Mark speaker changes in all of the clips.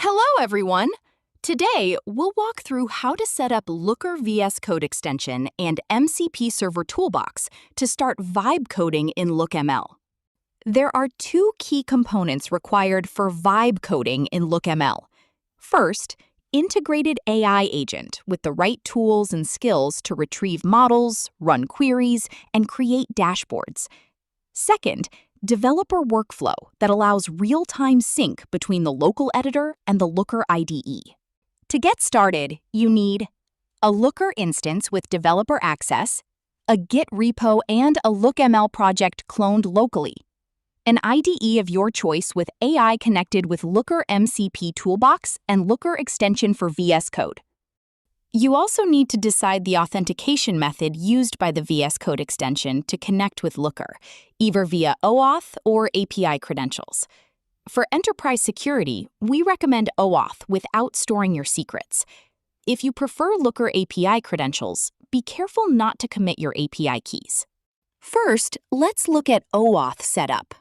Speaker 1: Hello, everyone! Today, we'll walk through how to set up Looker VS Code extension and MCP Server Toolbox to start vibe coding in LookML. There are two key components required for vibe coding in LookML. First, integrated AI agent with the right tools and skills to retrieve models, run queries, and create dashboards. Second, developer workflow that allows real-time sync between the local editor and the Looker IDE. To get started, you need a Looker instance with developer access, a Git repo and a LookML project cloned locally, an IDE of your choice with AI connected with Looker MCP Toolbox and Looker extension for VS Code. You also need to decide the authentication method used by the VS Code extension to connect with Looker, either via OAuth or API credentials. For enterprise security, we recommend OAuth without storing your secrets. If you prefer Looker API credentials, be careful not to commit your API keys. First, let's look at OAuth setup.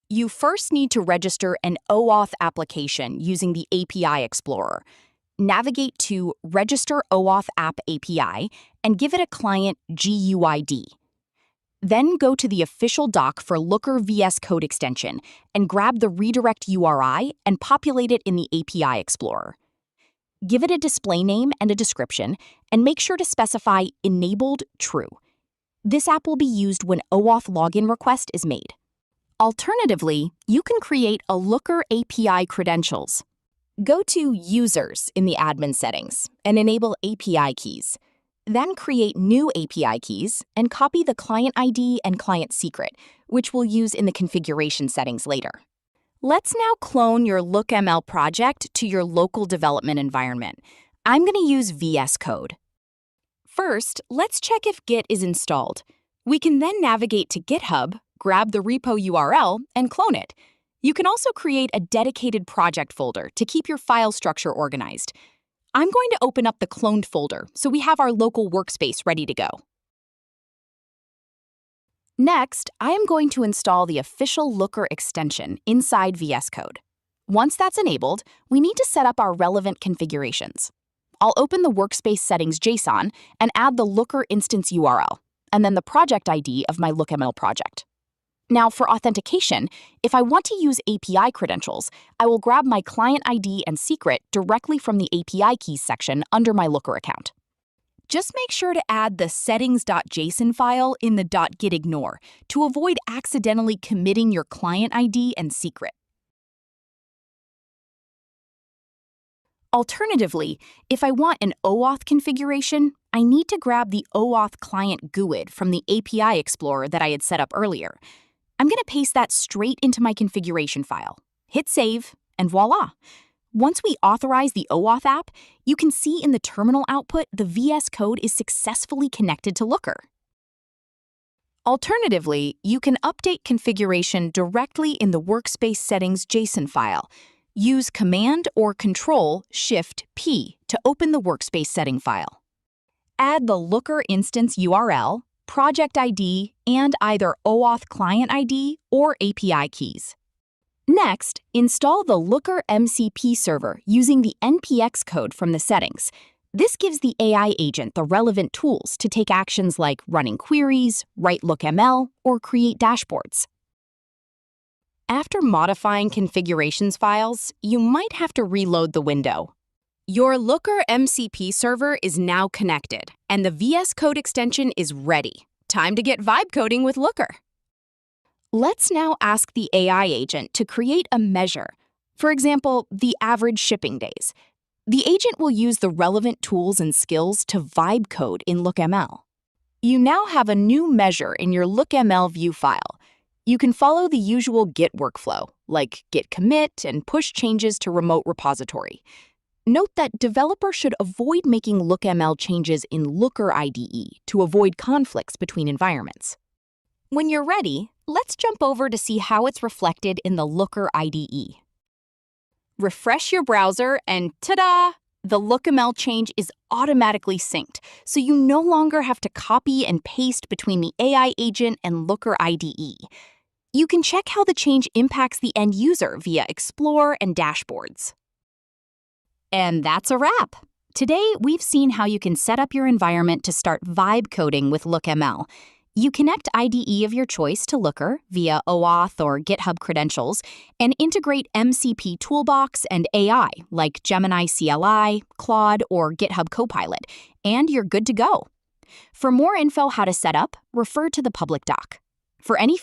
Speaker 1: You first need to register an OAuth application using the API Explorer. Navigate to Register OAuth App API and give it a client GUID. Then go to the official doc for Looker VS Code extension and grab the redirect URI and populate it in the API Explorer. Give it a display name and a description, and make sure to specify Enabled True. This app will be used when OAuth login request is made. Alternatively, you can create a Looker API credentials. Go to Users in the admin settings and enable API keys. Then create new API keys and copy the client ID and client secret, which we'll use in the configuration settings later. Let's now clone your LookML project to your local development environment. I'm going to use VS Code. First, let's check if Git is installed. We can then navigate to GitHub, grab the repo URL, and clone it. You can also create a dedicated project folder to keep your file structure organized. I'm going to open up the cloned folder so we have our local workspace ready to go. Next, I am going to install the official Looker extension inside VS Code. Once that's enabled, we need to set up our relevant configurations. I'll open the workspace settings JSON and add the Looker instance URL, and then the project ID of my LookML project. Now, for authentication, if I want to use API credentials, I will grab my client ID and secret directly from the API keys section under my Looker account. Just make sure to add the settings.json file in the .gitignore to avoid accidentally committing your client ID and secret. Alternatively, if I want an OAuth configuration, I need to grab the OAuth client GUID from the API Explorer that I had set up earlier. I'm going to paste that straight into my configuration file. Hit save, and voila! Once we authorize the OAuth app, you can see in the terminal output the VS Code is successfully connected to Looker. Alternatively, you can update configuration directly in the workspace settings JSON file. Use Command or Control-Shift-P to open the workspace setting file. Add the Looker instance URL, project ID, and either OAuth client ID or API keys. Next, install the Looker MCP server using the npx code from the settings. This gives the AI agent the relevant tools to take actions like running queries, write LookML, or create dashboards. After modifying configurations files, you might have to reload the window. Your Looker MCP server is now connected, and the VS Code extension is ready. Time to get vibe coding with Looker. Let's now ask the AI agent to create a measure, for example, the average shipping days. The agent will use the relevant tools and skills to vibe code in LookML. You now have a new measure in your LookML view file. You can follow the usual Git workflow, like git commit and push changes to remote repository. Note that developers should avoid making LookML changes in Looker IDE to avoid conflicts between environments. When you're ready, let's jump over to see how it's reflected in the Looker IDE. Refresh your browser and ta-da! The LookML change is automatically synced, so you no longer have to copy and paste between the AI agent and Looker IDE. You can check how the change impacts the end user via Explore and dashboards. And that's a wrap. Today, we've seen how you can set up your environment to start vibe coding with LookML. You connect IDE of your choice to Looker via OAuth or GitHub credentials and integrate MCP Toolbox and AI like Gemini CLI, Claude, or GitHub Copilot, and you're good to go. For more info how to set up, refer to the public doc. For any